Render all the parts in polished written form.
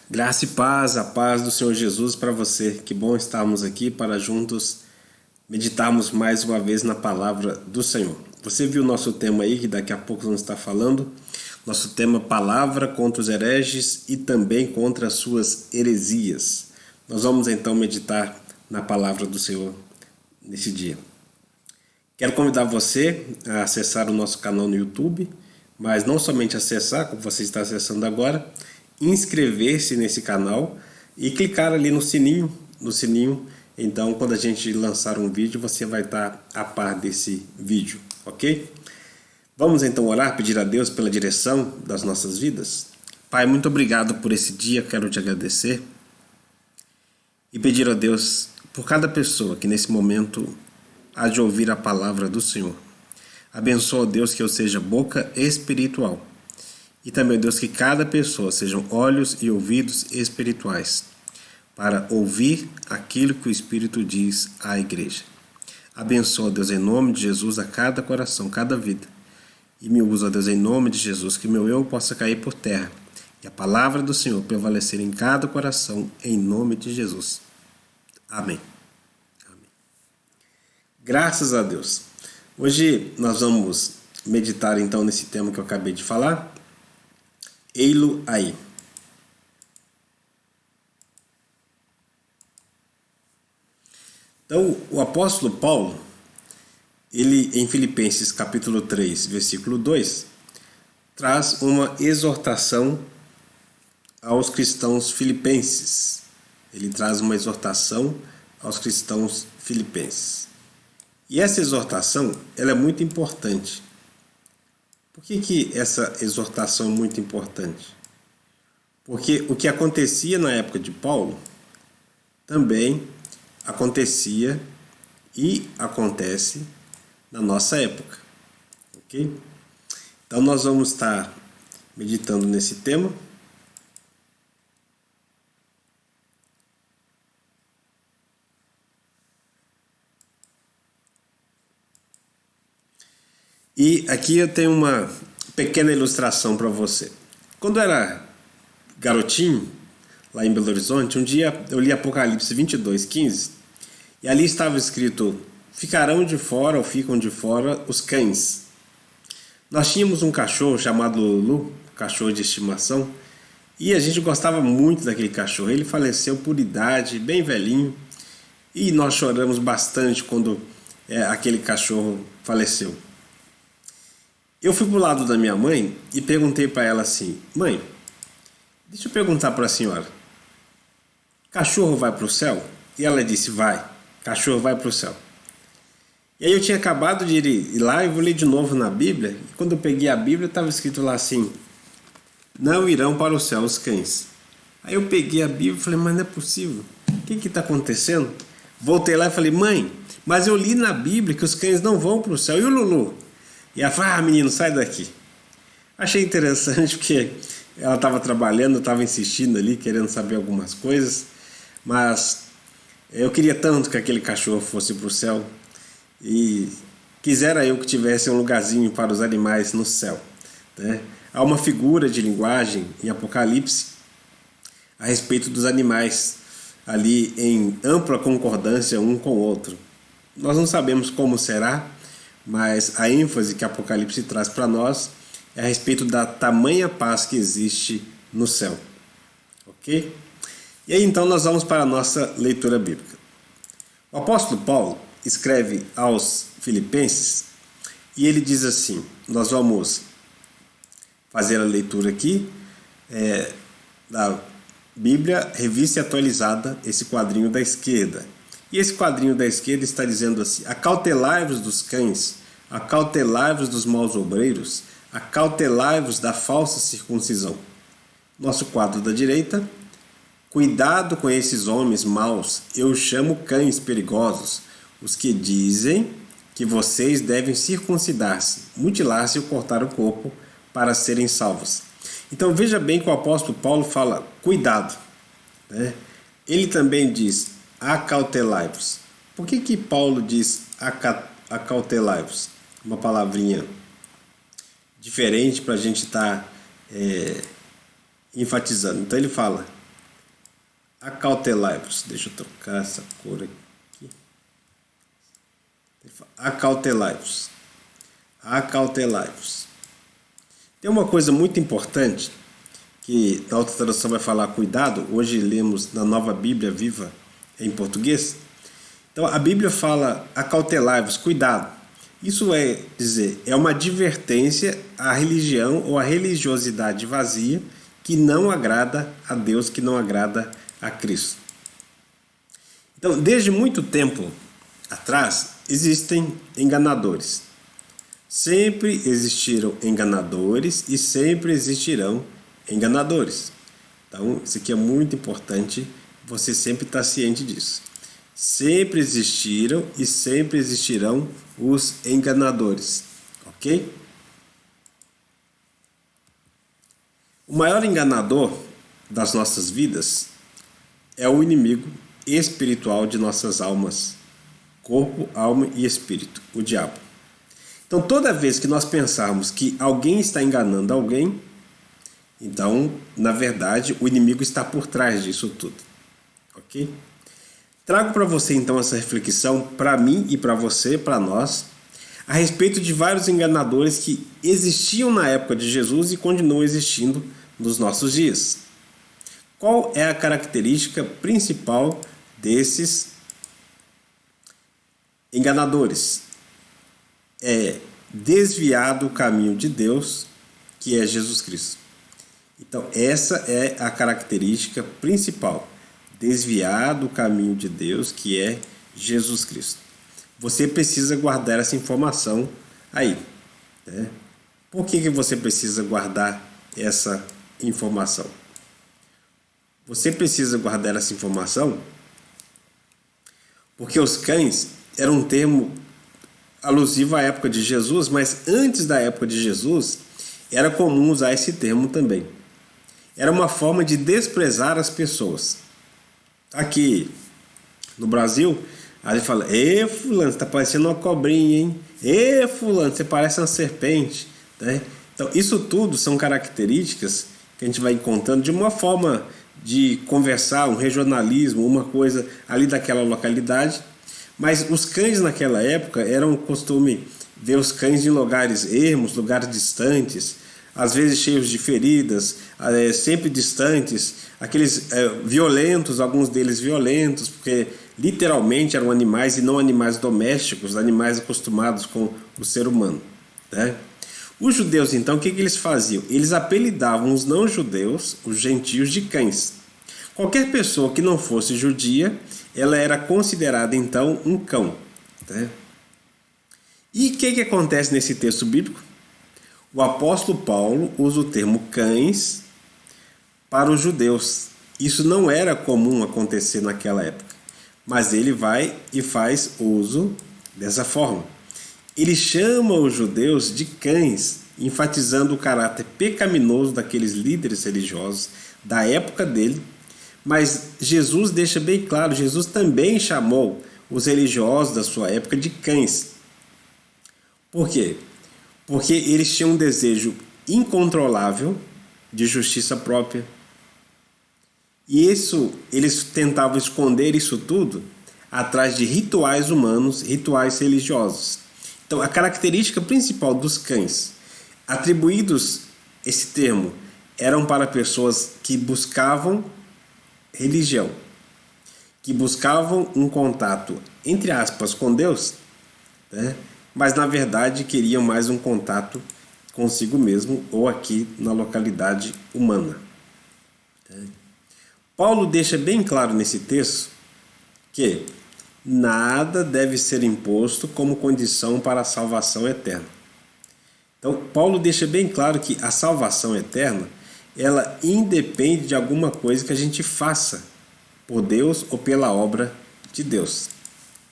Graça e paz, a paz do Senhor Jesus para você. Que bom estarmos aqui para juntos meditarmos mais uma vez na palavra do Senhor. Você viu o nosso tema aí, que daqui a pouco vamos estar falando. Nosso tema, palavra contra os hereges e também contra as suas heresias. Nós vamos então meditar na palavra do Senhor nesse dia. Quero convidar você a acessar o nosso canal no YouTube, mas não somente acessar, como você está acessando agora, inscrever-se nesse canal e clicar ali no sininho, então quando a gente lançar um vídeo você vai estar a par desse vídeo, ok? Vamos então orar, pedir a Deus pela direção das nossas vidas? Pai, muito obrigado por esse dia, quero te agradecer e pedir a Deus por cada pessoa que nesse momento há de ouvir a palavra do Senhor. Abençoa, Deus, que eu seja boca espiritual. E também, Deus, que cada pessoa sejam olhos e ouvidos espirituais para ouvir aquilo que o Espírito diz à igreja. Abençoa, Deus, em nome de Jesus, a cada coração, cada vida. E me usa, Deus, em nome de Jesus, que meu eu possa cair por terra e a palavra do Senhor prevalecer em cada coração, em nome de Jesus. Amém. Amém. Graças a Deus. Hoje nós vamos meditar então nesse tema que eu acabei de falar. Ei-lo aí. Então, o apóstolo Paulo, ele em Filipenses capítulo 3, versículo 2, traz uma exortação aos cristãos filipenses. Ele traz uma exortação aos cristãos filipenses. E essa exortação, ela é muito importante. Por que essa exortação é muito importante? Porque o que acontecia na época de Paulo também acontecia e acontece na nossa época, ok? Então nós vamos estar meditando nesse tema. E aqui eu tenho uma pequena ilustração para você. Quando eu era garotinho, lá em Belo Horizonte, um dia eu li Apocalipse 22:15 e ali estava escrito: ficarão de fora ou ficam de fora os cães. Nós tínhamos um cachorro chamado Lulu, cachorro de estimação, e a gente gostava muito daquele cachorro. Ele faleceu por idade, bem velhinho, e nós choramos bastante quando aquele cachorro faleceu. Eu fui pro lado da minha mãe e perguntei para ela assim: mãe, deixa eu perguntar para a senhora, cachorro vai para o céu? E ela disse: vai, cachorro vai para o céu. E aí eu tinha acabado de ir lá e vou ler de novo na Bíblia, e quando eu peguei a Bíblia estava escrito lá assim: não irão para o céu os cães. Aí eu peguei a Bíblia e falei: mas não é possível, o que está acontecendo? Voltei lá e falei: mãe, mas eu li na Bíblia que os cães não vão para o céu, e o Lulu? E ela falou: menino, sai daqui. Achei interessante porque ela estava trabalhando, estava insistindo ali, querendo saber algumas coisas, mas eu queria tanto que aquele cachorro fosse para o céu e quisera eu que tivesse um lugarzinho para os animais no céu, né? Há uma figura de linguagem em Apocalipse a respeito dos animais ali em ampla concordância um com o outro. Nós não sabemos como será, mas a ênfase que Apocalipse traz para nós é a respeito da tamanha paz que existe no céu, ok? E aí então nós vamos para a nossa leitura bíblica. O apóstolo Paulo escreve aos Filipenses e ele diz assim, nós vamos fazer a leitura aqui da Bíblia Revista e Atualizada, esse quadrinho da esquerda. E esse quadrinho da esquerda está dizendo assim: acautelai-vos dos cães, acautelai-vos dos maus obreiros, acautelai-vos da falsa circuncisão. Nosso quadro da direita: cuidado com esses homens maus, eu chamo cães perigosos, os que dizem que vocês devem circuncidar-se, mutilar-se ou cortar o corpo para serem salvos. Então veja bem que o apóstolo Paulo fala cuidado, né? Ele também diz acautelai-vos. Por que Paulo diz acautelai-vos? Uma palavrinha diferente para a gente estar enfatizando. Então ele fala Acautelai-vos. Deixa eu trocar essa cor aqui. Acautelai-vos. Acautelai-vos. Tem uma coisa muito importante que na outra tradução vai falar cuidado. Hoje lemos na Nova Bíblia Viva em português. Então a Bíblia fala acautelai-vos, cuidado. Isso é dizer, é uma advertência à religião ou à religiosidade vazia que não agrada a Deus, que não agrada a Cristo. Então, desde muito tempo atrás, existem enganadores. Sempre existiram enganadores e sempre existirão enganadores. Então, isso aqui é muito importante, você sempre estar ciente disso. Sempre existiram e sempre existirão os enganadores, ok? O maior enganador das nossas vidas é o inimigo espiritual de nossas almas, corpo, alma e espírito, o diabo. Então, toda vez que nós pensarmos que alguém está enganando alguém, então, na verdade, o inimigo está por trás disso tudo, ok? Trago para você então essa reflexão, para mim e para você, para nós, a respeito de vários enganadores que existiam na época de Jesus e continuam existindo nos nossos dias. Qual é a característica principal desses enganadores? É desviar do caminho de Deus, que é Jesus Cristo. Então, essa é a característica principal. Desviar do caminho de Deus, que é Jesus Cristo. Você precisa guardar essa informação aí, né? Por que você precisa guardar essa informação? Você precisa guardar essa informação porque os cães eram um termo alusivo à época de Jesus, mas antes da época de Jesus era comum usar esse termo também. Era uma forma de desprezar as pessoas. Aqui no Brasil, a gente fala: "Ê, fulano, você tá parecendo uma cobrinha, hein? Ê, fulano, você parece uma serpente", né? Então, isso tudo são características que a gente vai encontrando de uma forma de conversar, um regionalismo, uma coisa ali daquela localidade. Mas os cães naquela época eram um costume ver os cães em lugares ermos, lugares distantes, às vezes cheios de feridas, sempre distantes, aqueles violentos, alguns deles violentos, porque literalmente eram animais e não animais domésticos, animais acostumados com o ser humano, né? Os judeus, então, o que eles faziam? Eles apelidavam os não-judeus, os gentios, de cães. Qualquer pessoa que não fosse judia, ela era considerada, então, um cão, né? E o que acontece nesse texto bíblico? O apóstolo Paulo usa o termo cães para os judeus. Isso não era comum acontecer naquela época, mas ele vai e faz uso dessa forma. Ele chama os judeus de cães, enfatizando o caráter pecaminoso daqueles líderes religiosos da época dele, mas Jesus deixa bem claro, Jesus também chamou os religiosos da sua época de cães. Por quê? Porque eles tinham um desejo incontrolável de justiça própria. E eles tentavam esconder isso tudo atrás de rituais humanos, rituais religiosos. Então, a característica principal dos cães, atribuídos esse termo, eram para pessoas que buscavam religião, que buscavam um contato, entre aspas, com Deus, né? Mas na verdade queriam mais um contato consigo mesmo ou aqui na localidade humana. Paulo deixa bem claro nesse texto que nada deve ser imposto como condição para a salvação eterna. Então, Paulo deixa bem claro que a salvação eterna, ela independe de alguma coisa que a gente faça por Deus ou pela obra de Deus,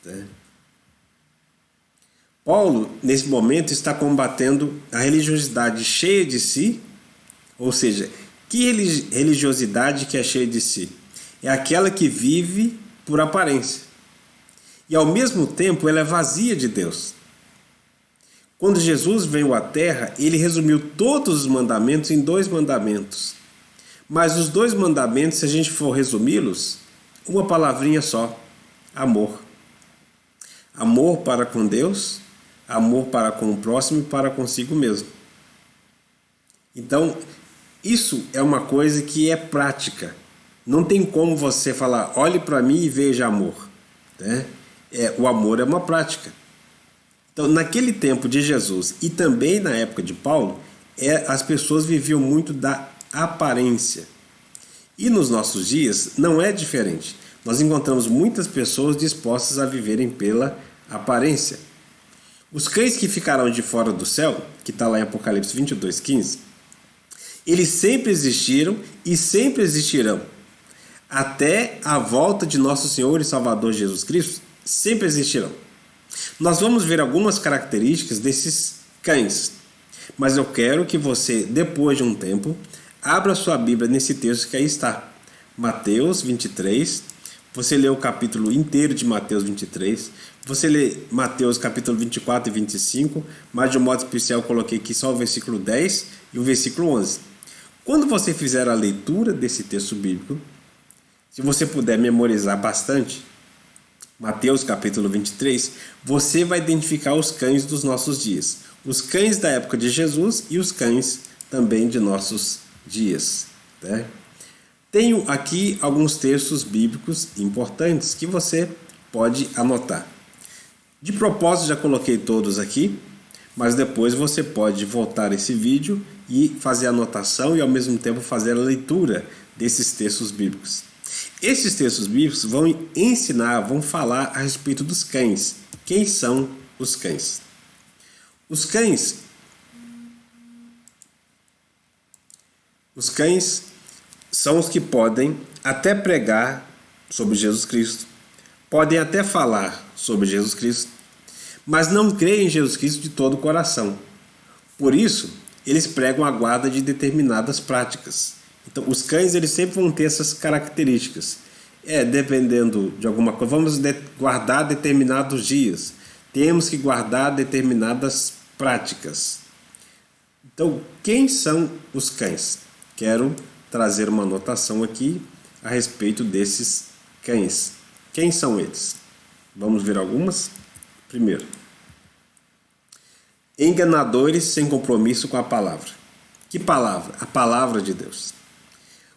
né? Paulo, nesse momento, está combatendo a religiosidade cheia de si, ou seja, que religiosidade que é cheia de si? É aquela que vive por aparência. E ao mesmo tempo ela é vazia de Deus. Quando Jesus veio à Terra, ele resumiu todos os mandamentos em 2 mandamentos. Mas os 2 mandamentos, se a gente for resumi-los, Uma palavrinha só: amor. Amor para com Deus, amor para com o próximo e para consigo mesmo. Então, isso é uma coisa que é prática. Não tem como você falar, olhe para mim e veja amor. Né? O amor é uma prática. Então, naquele tempo de Jesus e também na época de Paulo, as pessoas viviam muito da aparência. E nos nossos dias não é diferente. Nós encontramos muitas pessoas dispostas a viverem pela aparência. Os cães que ficarão de fora do céu, que está lá em Apocalipse 22:15, eles sempre existiram e sempre existirão. Até a volta de nosso Senhor e Salvador Jesus Cristo, sempre existirão. Nós vamos ver algumas características desses cães, mas eu quero que você, depois de um tempo, abra sua Bíblia nesse texto que aí está. Mateus 23, você lê o capítulo inteiro de Mateus 23, você lê Mateus capítulo 24 e 25, mas de um modo especial eu coloquei aqui só o versículo 10 e o versículo 11. Quando você fizer a leitura desse texto bíblico, se você puder memorizar bastante, Mateus capítulo 23, você vai identificar os cães dos nossos dias. Os cães da época de Jesus e os cães também de nossos dias. Né? Tenho aqui alguns textos bíblicos importantes que você pode anotar. De propósito, já coloquei todos aqui, mas depois você pode voltar esse vídeo e fazer a anotação e ao mesmo tempo fazer a leitura desses textos bíblicos. Esses textos bíblicos vão ensinar, vão falar a respeito dos cães. Quem são os cães? Os cães são os que podem até pregar sobre Jesus Cristo, podem até falar sobre Jesus Cristo, mas não creem em Jesus Cristo de todo o coração. Por isso, eles pregam a guarda de determinadas práticas. Então, os cães eles sempre vão ter essas características. Dependendo de alguma coisa, vamos guardar determinados dias. Temos que guardar determinadas práticas. Então, quem são os cães? Quero trazer uma anotação aqui a respeito desses cães. Quem são eles? Vamos ver algumas? Primeiro, enganadores sem compromisso com a palavra. Que palavra? A palavra de Deus.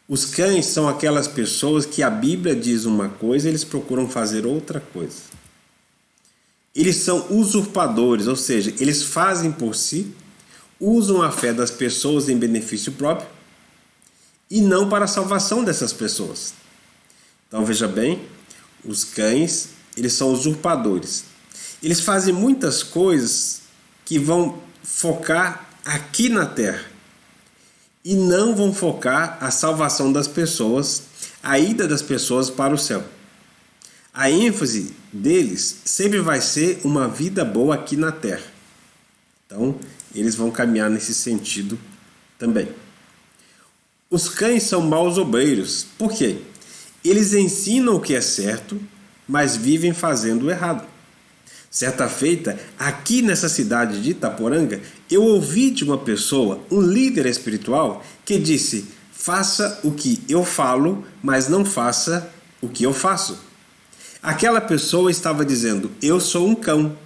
Os cães são aquelas pessoas que a Bíblia diz uma coisa e eles procuram fazer outra coisa. Eles são usurpadores, ou seja, eles fazem por si, usam a fé das pessoas em benefício próprio e não para a salvação dessas pessoas. Então veja bem, os cães, eles são usurpadores. Eles fazem muitas coisas que vão focar aqui na terra e não vão focar a salvação das pessoas, a ida das pessoas para o céu. A ênfase deles sempre vai ser uma vida boa aqui na terra. Então, eles vão caminhar nesse sentido também. Os cães são maus obreiros. Por quê? Eles ensinam o que é certo, mas vivem fazendo o errado. Certa feita, aqui nessa cidade de Itaporanga, eu ouvi de uma pessoa, um líder espiritual, que disse: faça o que eu falo, mas não faça o que eu faço. Aquela pessoa estava dizendo: eu sou um cão,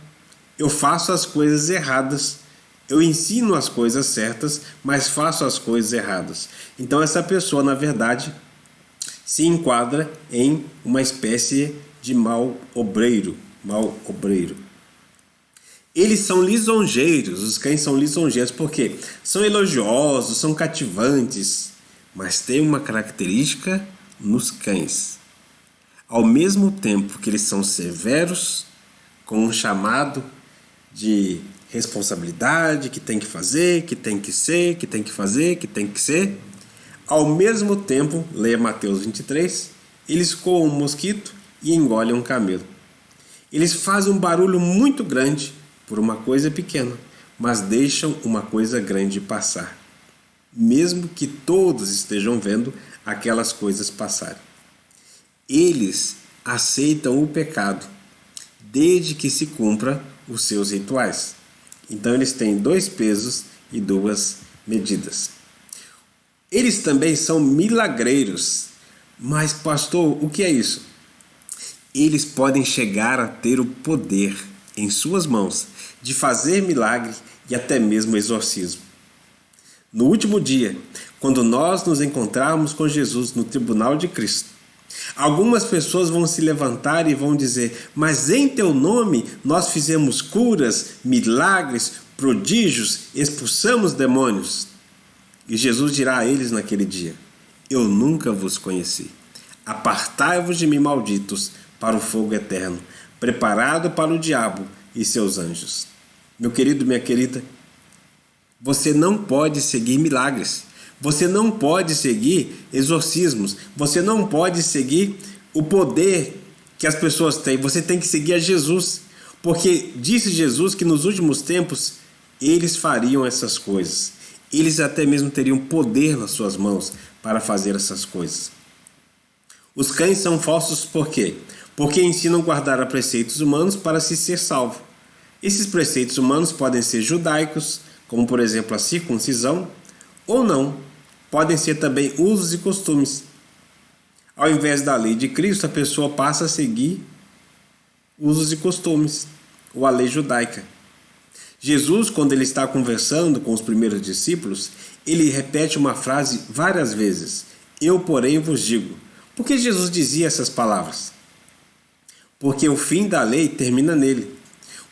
eu faço as coisas erradas, eu ensino as coisas certas, mas faço as coisas erradas. Então essa pessoa, na verdade, se enquadra em uma espécie de mau obreiro. Eles são lisonjeiros, os cães são lisonjeiros porque são elogiosos, são cativantes, mas tem uma característica nos cães. Ao mesmo tempo que eles são severos, com um chamado de responsabilidade, que tem que fazer, que tem que ser, que tem que fazer, que tem que ser, ao mesmo tempo, leia Mateus 23, eles coam um mosquito e engolem um camelo. Eles fazem um barulho muito grande por uma coisa pequena, mas deixam uma coisa grande passar, mesmo que todos estejam vendo aquelas coisas passarem. Eles aceitam o pecado, desde que se cumpra os seus rituais. Então eles têm 2 pesos e 2 medidas. Eles também são milagreiros. Mas, pastor, o que é isso? eles podem chegar a ter o poder em suas mãos de fazer milagre e até mesmo exorcismo. No último dia, quando nós nos encontrarmos com Jesus no tribunal de Cristo, algumas pessoas vão se levantar e vão dizer: mas em teu nome nós fizemos curas, milagres, prodígios, expulsamos demônios. E Jesus dirá a eles naquele dia: eu nunca vos conheci. Apartai-vos de mim, malditos, para o fogo eterno, preparado para o diabo e seus anjos. Meu querido, minha querida, você não pode seguir milagres. Você não pode seguir exorcismos. Você não pode seguir o poder que as pessoas têm. Você tem que seguir a Jesus. Porque disse Jesus que nos últimos tempos eles fariam essas coisas. Eles até mesmo teriam poder nas suas mãos para fazer essas coisas. Os cães são falsos por quê? Porque ensinam a guardar preceitos humanos para se ser salvo. Esses preceitos humanos podem ser judaicos, como por exemplo a circuncisão, ou não. Podem ser também usos e costumes. Ao invés da lei de Cristo, a pessoa passa a seguir usos e costumes, ou a lei judaica. Jesus, quando ele está conversando com os primeiros discípulos, ele repete uma frase várias vezes: eu, porém, vos digo. Por que Jesus dizia essas palavras? Porque o fim da lei termina nele.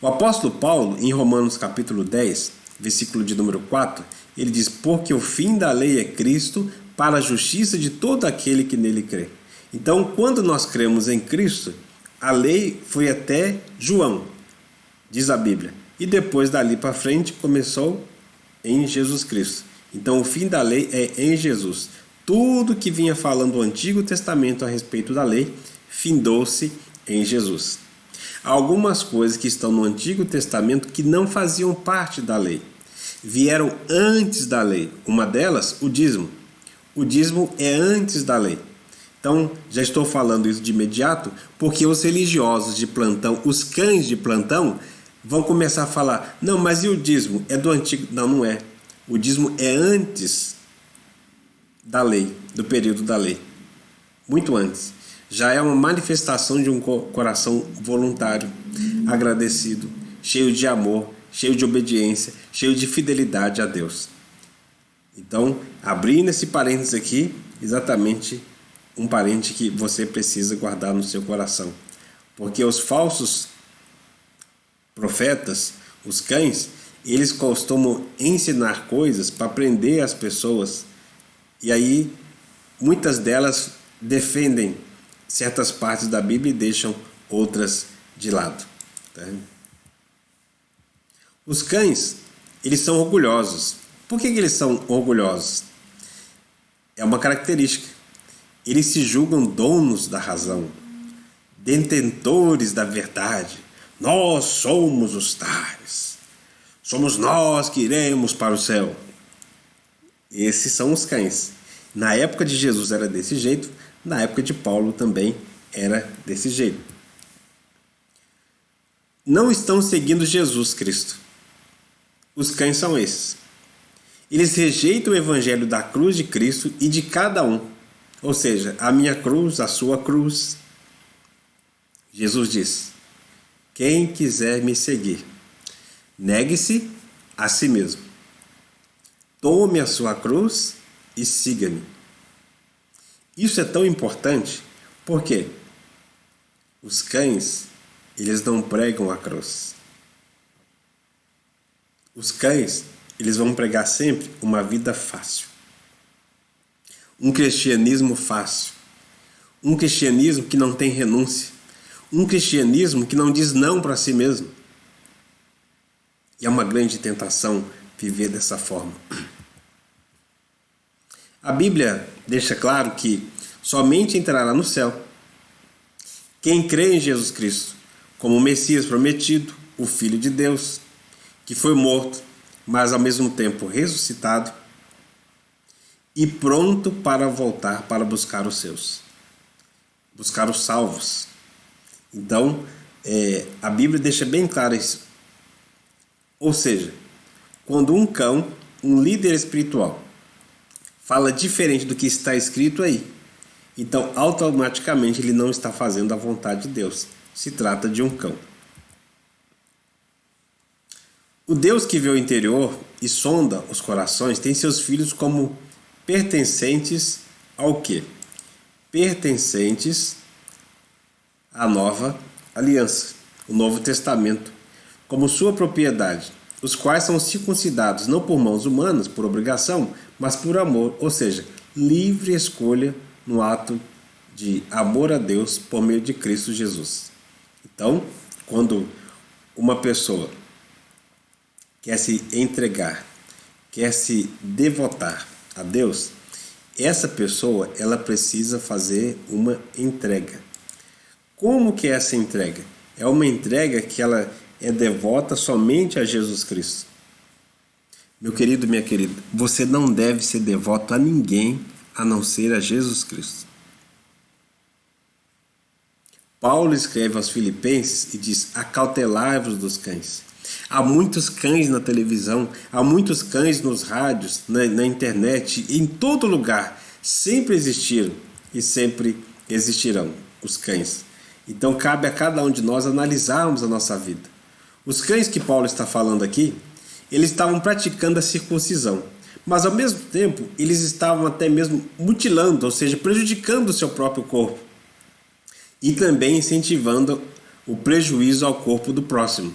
O apóstolo Paulo, em Romanos capítulo 10, versículo de número 4, ele diz: porque o fim da lei é Cristo, para a justiça de todo aquele que nele crê. Então, quando nós cremos em Cristo, a lei foi até João, diz a Bíblia. E depois dali para frente começou em Jesus Cristo. Então, o fim da lei é em Jesus. Tudo que vinha falando o Antigo Testamento a respeito da lei, findou-se em Jesus. Há algumas coisas que estão no Antigo Testamento que não faziam parte da lei. Vieram antes da lei. Uma delas, o dízimo. O dízimo é antes da lei. Então, já estou falando isso de imediato, porque os religiosos de plantão, os cães de plantão, vão começar a falar: não, mas e o dízimo? É do Antigo? Não, não é. O dízimo é antes da lei, do período da lei. Muito antes. Já é uma manifestação de um coração voluntário, agradecido, cheio de amor, cheio de obediência, cheio de fidelidade a Deus. Então, abrindo esse parênteses aqui, exatamente um parente que você precisa guardar no seu coração. Porque os falsos profetas, os cães, eles costumam ensinar coisas para prender as pessoas. E aí, muitas delas defendem certas partes da Bíblia e deixam outras de lado. Tá? Os cães, eles são orgulhosos. Por que eles são orgulhosos? É uma característica. Eles se julgam donos da razão, detentores da verdade. Nós somos os tais. Somos nós que iremos para o céu. Esses são os cães. Na época de Jesus era desse jeito, na época de Paulo também era desse jeito. Não estão seguindo Jesus Cristo. Os cães são esses. Eles rejeitam o evangelho da cruz de Cristo e de cada um. Ou seja, a minha cruz, a sua cruz. Jesus diz: quem quiser me seguir, negue-se a si mesmo. Tome a sua cruz e siga-me. Isso é tão importante porque os cães, eles não pregam a cruz. Os cães, eles vão pregar sempre uma vida fácil. Um cristianismo fácil. Um cristianismo que não tem renúncia. Um cristianismo que não diz não para si mesmo. E é uma grande tentação viver dessa forma. A Bíblia deixa claro que somente entrará no céu quem crê em Jesus Cristo como o Messias prometido, o Filho de Deus, que foi morto, mas ao mesmo tempo ressuscitado e pronto para voltar para buscar os seus, buscar os salvos. Então, a Bíblia deixa bem claro isso. Ou seja, quando um cão, um líder espiritual, fala diferente do que está escrito aí, Então, automaticamente, ele não está fazendo a vontade de Deus. Se trata de um cão. O Deus que vê o interior e sonda os corações tem seus filhos como pertencentes ao quê? Pertencentes à nova aliança, o Novo Testamento, como sua propriedade, os quais são circuncidados não por mãos humanas, por obrigação, mas por amor, ou seja, livre escolha no ato de amor a Deus por meio de Cristo Jesus. Então, quando uma pessoa quer se entregar, quer se devotar a Deus, essa pessoa ela precisa fazer uma entrega. Como que é essa entrega? É uma entrega que ela é devota somente a Jesus Cristo. Meu querido, minha querida, você não deve ser devoto a ninguém a não ser a Jesus Cristo. Paulo escreve aos Filipenses e diz: acautelai-vos dos cães. Há muitos cães na televisão, há muitos cães nos rádios, na internet, em todo lugar. Sempre existiram e sempre existirão os cães. Então cabe a cada um de nós analisarmos a nossa vida. Os cães que Paulo está falando aqui, eles estavam praticando a circuncisão, mas ao mesmo tempo eles estavam até mesmo mutilando, ou seja, prejudicando o seu próprio corpo e também incentivando o prejuízo ao corpo do próximo.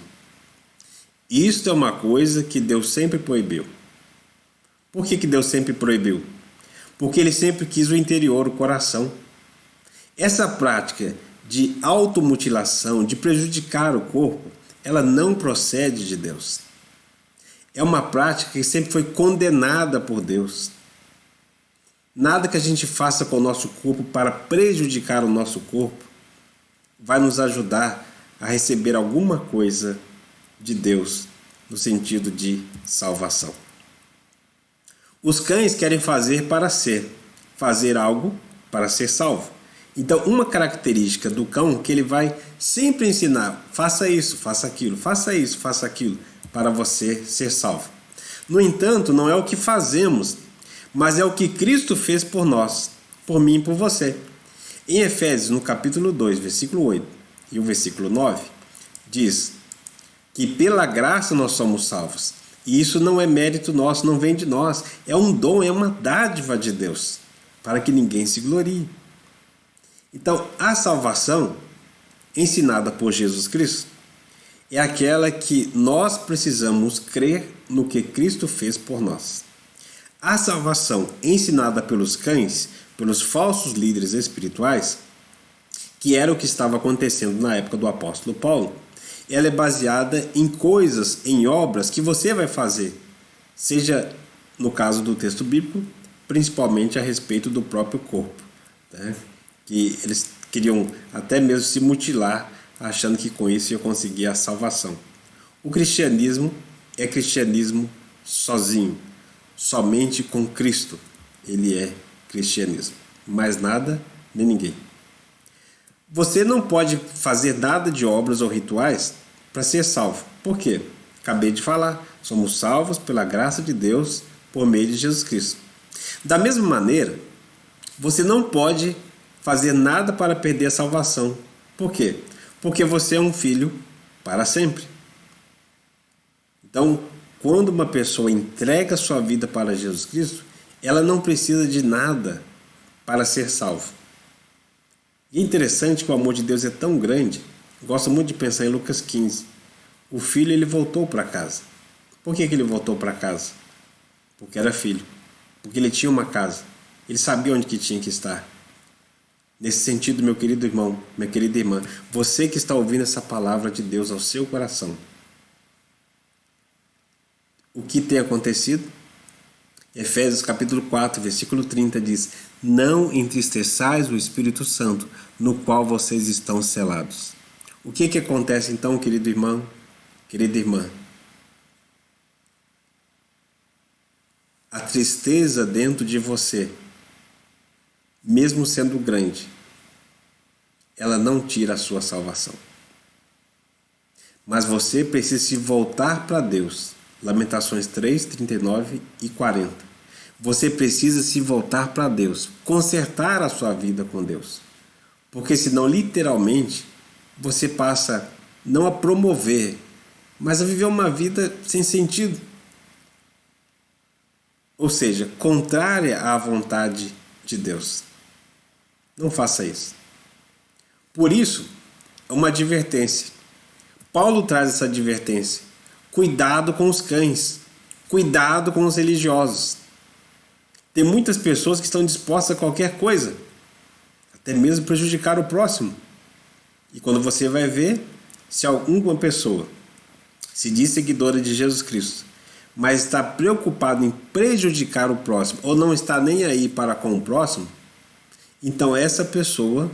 Isto é uma coisa que Deus sempre proibiu. Por que Deus sempre proibiu? Porque Ele sempre quis o interior, o coração. Essa prática de automutilação, de prejudicar o corpo, ela não procede de Deus. É uma prática que sempre foi condenada por Deus. Nada que a gente faça com o nosso corpo para prejudicar o nosso corpo vai nos ajudar a receber alguma coisa de Deus no sentido de salvação. Os cães querem fazer algo para ser salvo. Então, uma característica do cão é que ele vai sempre ensinar: faça isso, faça aquilo, faça isso, faça aquilo, para você ser salvo. No entanto, não é o que fazemos, mas é o que Cristo fez por nós, por mim e por você. Em Efésios, no capítulo 2, versículo 8 e o versículo 9, diz que pela graça nós somos salvos. E isso não é mérito nosso, não vem de nós. É um dom, é uma dádiva de Deus, para que ninguém se glorie. Então, a salvação ensinada por Jesus Cristo é aquela que nós precisamos crer no que Cristo fez por nós. A salvação ensinada pelos cães, pelos falsos líderes espirituais, que era o que estava acontecendo na época do apóstolo Paulo, ela é baseada em coisas, em obras que você vai fazer, seja no caso do texto bíblico, principalmente a respeito do próprio corpo, né? Que eles queriam até mesmo se mutilar, achando que com isso ia conseguir a salvação. O cristianismo é cristianismo sozinho, somente com Cristo ele é cristianismo, mais nada nem ninguém. Você não pode fazer nada de obras ou rituais para ser salvo. Por quê? Acabei de falar, somos salvos pela graça de Deus por meio de Jesus Cristo. Da mesma maneira, você não pode fazer nada para perder a salvação. Por quê? Porque você é um filho para sempre. Então, quando uma pessoa entrega sua vida para Jesus Cristo, ela não precisa de nada para ser salvo. E é interessante que o amor de Deus é tão grande. Gosto muito de pensar em Lucas 15. O filho ele voltou para casa. Por que ele voltou para casa? Porque era filho. Porque ele tinha uma casa. Ele sabia onde que tinha que estar. Nesse sentido, meu querido irmão, minha querida irmã, você que está ouvindo essa palavra de Deus ao seu coração, o que tem acontecido? Efésios capítulo 4, versículo 30 diz: não entristeçais o Espírito Santo, no qual vocês estão selados. O que acontece então, querido irmão, querida irmã? A tristeza dentro de você, mesmo sendo grande, ela não tira a sua salvação. Mas você precisa se voltar para Deus. Lamentações 3, 39 e 40. Você precisa se voltar para Deus, consertar a sua vida com Deus. Porque senão, literalmente, você passa não a promover, mas a viver uma vida sem sentido. Ou seja, contrária à vontade de Deus. Não faça isso. Por isso, é uma advertência. Paulo traz essa advertência. Cuidado com os cães. Cuidado com os religiosos. Tem muitas pessoas que estão dispostas a qualquer coisa, até mesmo prejudicar o próximo. E quando você vai ver, se alguma pessoa se diz seguidora de Jesus Cristo, mas está preocupado em prejudicar o próximo, ou não está nem aí para com o próximo, então essa pessoa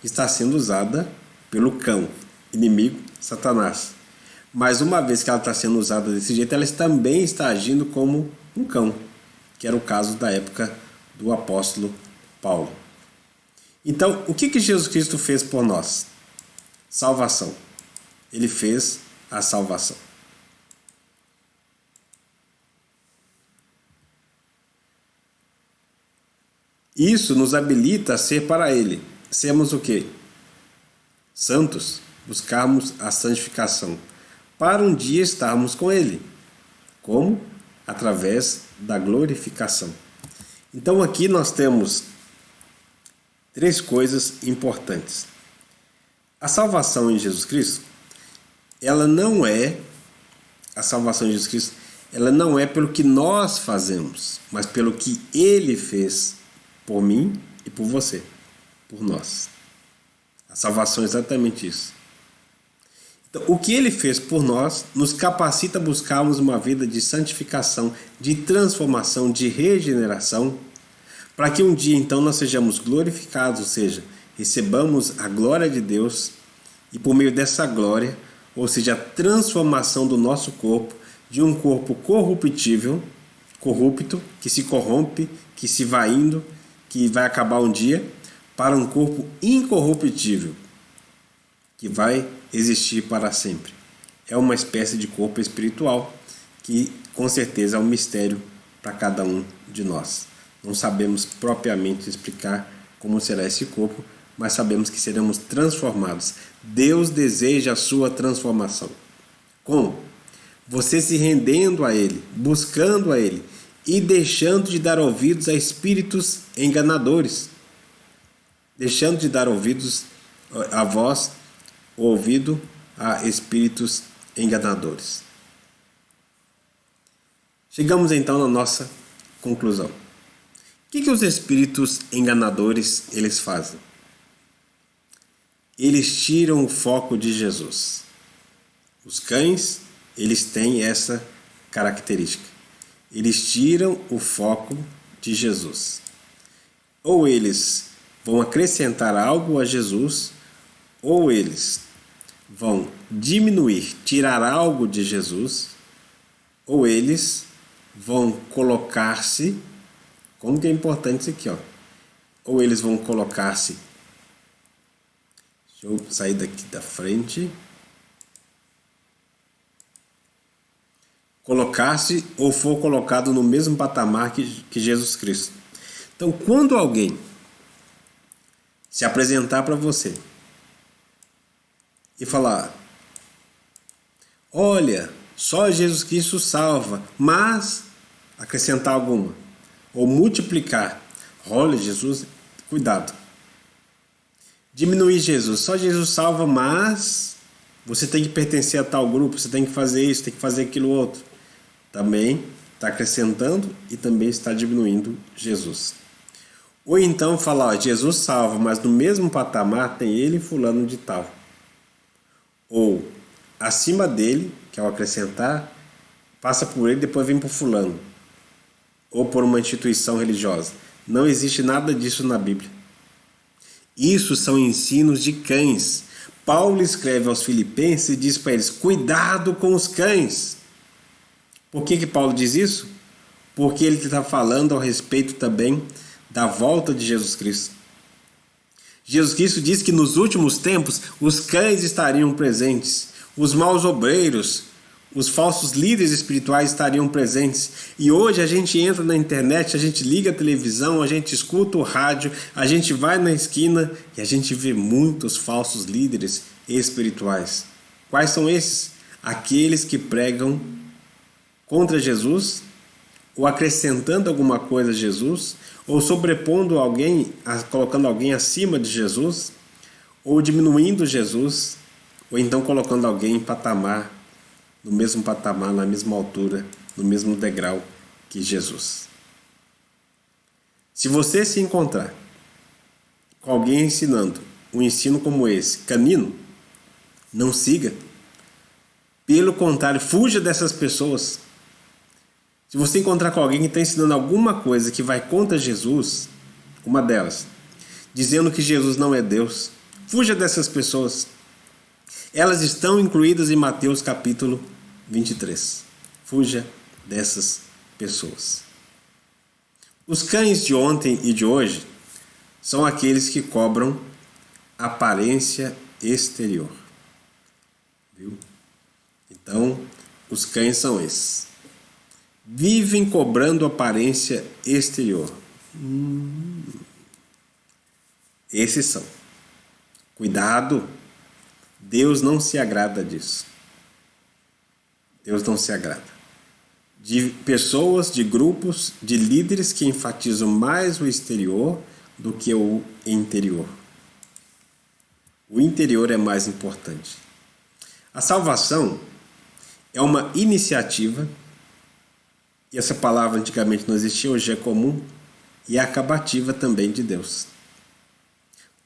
está sendo usada pelo cão, inimigo, Satanás. Mas uma vez que ela está sendo usada desse jeito, ela também está agindo como um cão, que era o caso da época do apóstolo Paulo. Então, o que Jesus Cristo fez por nós? Salvação. Ele fez a salvação. Isso nos habilita a ser para Ele. Sermos o quê? Santos. Buscarmos a santificação. Para um dia estarmos com Ele. Como? Através da glorificação. Então aqui nós temos 3 coisas importantes. A salvação em Jesus Cristo, ela não é pelo que nós fazemos, mas pelo que Ele fez por mim e por você, por nós. A salvação é exatamente isso. Então, o que Ele fez por nós nos capacita a buscarmos uma vida de santificação, de transformação, de regeneração, para que um dia então nós sejamos glorificados, ou seja, recebamos a glória de Deus e por meio dessa glória, ou seja, a transformação do nosso corpo, de um corpo corruptível, corrupto, que se corrompe, que se vai indo, que vai acabar um dia, para um corpo incorruptível, que vai existir para sempre. É uma espécie de corpo espiritual que com certeza é um mistério para cada um de nós. Não sabemos propriamente explicar como será esse corpo, mas sabemos que seremos transformados. Deus deseja a sua transformação. Como? Você se rendendo a Ele, buscando a Ele e deixando de dar ouvidos a espíritos enganadores. Deixando de dar ouvidos a voz, o ouvido a espíritos enganadores. Chegamos então na nossa conclusão. O que os espíritos enganadores eles fazem? Eles tiram o foco de Jesus. Os cães, eles têm essa característica. Eles tiram o foco de Jesus. Ou eles vão acrescentar algo a Jesus, ou eles vão diminuir, tirar algo de Jesus, ou eles vão colocar-se, como que é importante isso aqui, ó. Ou eles vão colocar-se, deixa eu sair daqui da frente, colocar-se ou for colocado no mesmo patamar que Jesus Cristo. Então, quando alguém se apresentar para você e falar: olha, só Jesus Cristo salva, mas acrescentar alguma, ou multiplicar, olha, Jesus, cuidado. Diminuir Jesus, só Jesus salva, mas você tem que pertencer a tal grupo, você tem que fazer isso, tem que fazer aquilo outro. Também está acrescentando e também está diminuindo Jesus. Ou então falar: ó, Jesus salva, mas no mesmo patamar tem ele e fulano de tal. Ou acima dele, que é o acrescentar, passa por ele, depois vem por fulano. Ou por uma instituição religiosa. Não existe nada disso na Bíblia. Isso são ensinos de cães. Paulo escreve aos Filipenses e diz para eles: cuidado com os cães. Por que Paulo diz isso? Porque ele está falando ao respeito também da volta de Jesus Cristo. Jesus Cristo diz que nos últimos tempos os cães estariam presentes, os maus obreiros, os falsos líderes espirituais estariam presentes. E hoje a gente entra na internet, a gente liga a televisão, a gente escuta o rádio, a gente vai na esquina e a gente vê muitos falsos líderes espirituais. Quais são esses? Aqueles que pregam contra Jesus, ou acrescentando alguma coisa a Jesus, ou sobrepondo alguém, colocando alguém acima de Jesus, ou diminuindo Jesus, ou então colocando alguém em patamar, no mesmo patamar, na mesma altura, no mesmo degrau que Jesus. Se você se encontrar com alguém ensinando um ensino como esse, canino, não siga. Pelo contrário, fuja dessas pessoas. Se você encontrar com alguém que está ensinando alguma coisa que vai contra Jesus, uma delas, dizendo que Jesus não é Deus, fuja dessas pessoas. Elas estão incluídas em Mateus capítulo 23. Fuja dessas pessoas. Os cães de ontem e de hoje são aqueles que cobram aparência exterior. Viu? Então, os cães são esses. Vivem cobrando aparência exterior. Esses são. Cuidado! Deus não se agrada disso. Deus não se agrada. De pessoas, de grupos, de líderes que enfatizam mais o exterior do que o interior. O interior é mais importante. A salvação é uma iniciativa, e essa palavra antigamente não existia, hoje é comum, e é acabativa também de Deus.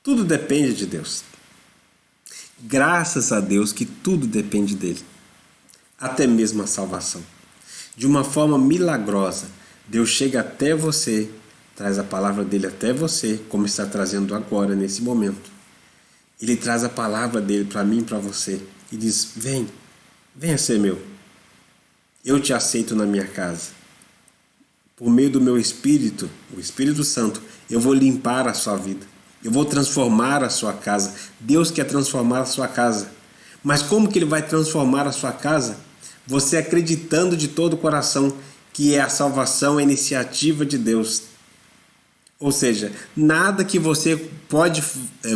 Tudo depende de Deus. Graças a Deus que tudo depende dele. Até mesmo a salvação. De uma forma milagrosa, Deus chega até você, traz a palavra dele até você, como está trazendo agora, nesse momento. Ele traz a palavra dele para mim e para você e diz: venha ser meu. Eu te aceito na minha casa. Por meio do meu Espírito, o Espírito Santo, eu vou limpar a sua vida. Eu vou transformar a sua casa. Deus quer transformar a sua casa. Mas como que Ele vai transformar a sua casa? Você acreditando de todo o coração que a salvação é a iniciativa de Deus. Ou seja, nada que você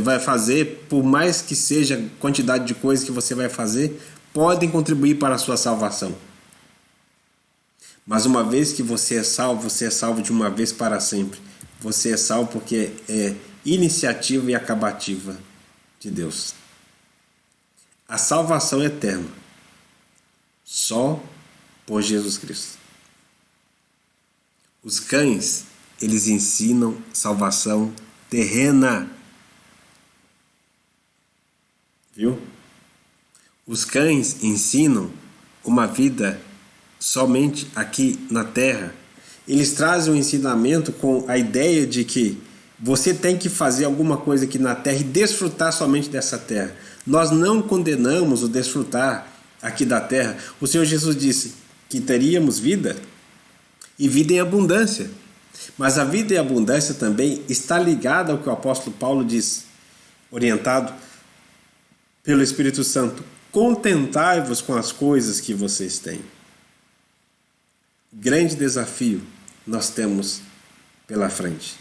vai fazer, por mais que seja a quantidade de coisas que você vai fazer, podem contribuir para a sua salvação. Mas uma vez que você é salvo de uma vez para sempre. Você é salvo porque é iniciativa e acabativa de Deus. A salvação é eterna. Só por Jesus Cristo. Os cães, eles ensinam salvação terrena. Viu? Os cães ensinam uma vida somente aqui na terra. Eles trazem um ensinamento com a ideia de que você tem que fazer alguma coisa aqui na terra e desfrutar somente dessa terra. Nós não condenamos o desfrutar aqui da terra. O Senhor Jesus disse que teríamos vida e vida em abundância. Mas a vida em abundância também está ligada ao que o apóstolo Paulo diz, orientado pelo Espírito Santo. Contentai-vos com as coisas que vocês têm. Grande desafio nós temos pela frente.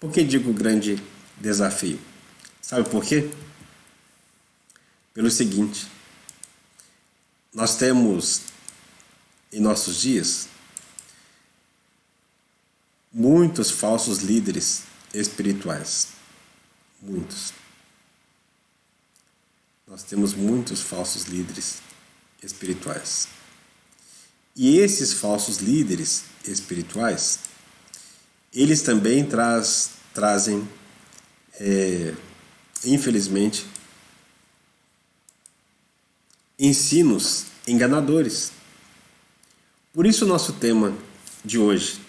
Por que digo grande desafio? Sabe por quê? Pelo seguinte: nós temos em nossos dias muitos falsos líderes espirituais. Muitos. Nós temos muitos falsos líderes espirituais. E esses falsos líderes espirituais, eles também trazem, infelizmente, ensinos enganadores. Por isso o nosso tema de hoje,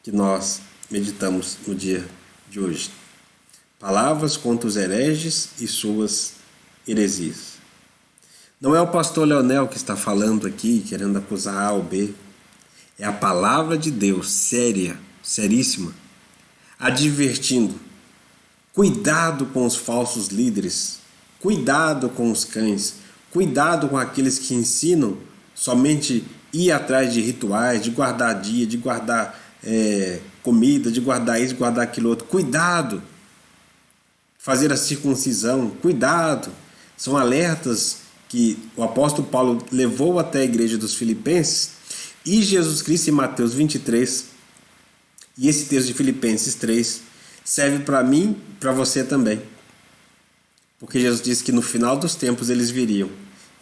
que nós meditamos no dia de hoje: palavras contra os hereges e suas heresias. Não é o pastor Leonel que está falando aqui, querendo acusar A ou B. É a palavra de Deus, séria, seríssima, advertindo: cuidado com os falsos líderes, cuidado com os cães, cuidado com aqueles que ensinam somente ir atrás de rituais, de guardar dia, de guardar comida, de guardar isso, de guardar aquilo outro. Cuidado! Fazer a circuncisão, cuidado! São alertas que o apóstolo Paulo levou até a igreja dos Filipenses, e Jesus Cristo em Mateus 23, e esse texto de Filipenses 3 serve para mim, para você também. Porque Jesus disse que no final dos tempos eles viriam,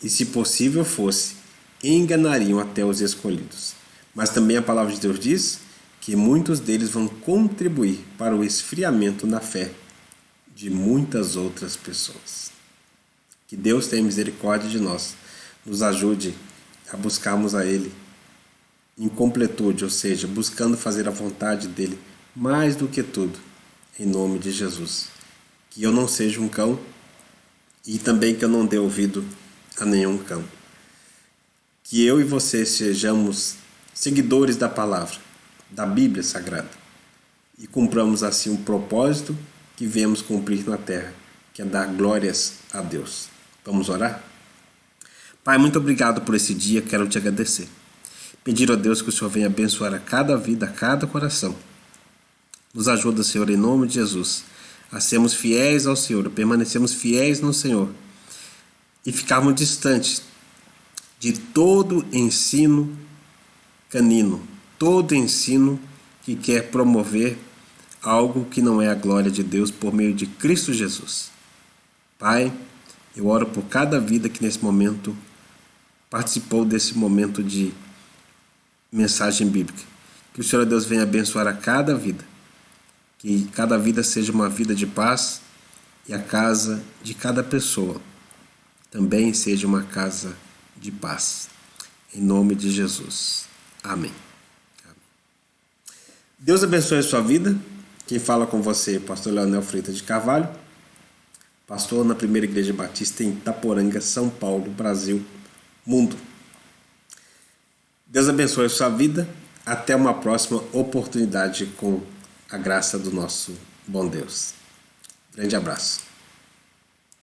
e se possível fosse, enganariam até os escolhidos. Mas também a palavra de Deus diz que muitos deles vão contribuir para o esfriamento na fé de muitas outras pessoas. Que Deus tenha misericórdia de nós, nos ajude a buscarmos a Ele em completude, ou seja, buscando fazer a vontade dEle mais do que tudo, em nome de Jesus. Que eu não seja um cão e também que eu não dê ouvido a nenhum cão. Que eu e você sejamos seguidores da palavra, da Bíblia Sagrada, e cumpramos assim um propósito que viemos cumprir na terra, que é dar glórias a Deus. Vamos orar? Pai, muito obrigado por esse dia, quero te agradecer. Pedir a Deus que o Senhor venha abençoar a cada vida, a cada coração. Nos ajuda, Senhor, em nome de Jesus, a sermos fiéis ao Senhor, a permanecermos fiéis no Senhor e ficarmos distantes de todo ensino canino, todo ensino que quer promover algo que não é a glória de Deus por meio de Cristo Jesus. Pai, eu oro por cada vida que nesse momento participou desse momento de mensagem bíblica. Que o Senhor Deus venha abençoar a cada vida. Que cada vida seja uma vida de paz e a casa de cada pessoa também seja uma casa de paz. Em nome de Jesus. Amém. Deus abençoe a sua vida. Quem fala com você é o pastor Leonel Freitas de Carvalho, pastor na Primeira Igreja Batista em Itaporanga, São Paulo, Brasil, mundo. Deus abençoe a sua vida. Até uma próxima oportunidade com a graça do nosso bom Deus. Grande abraço.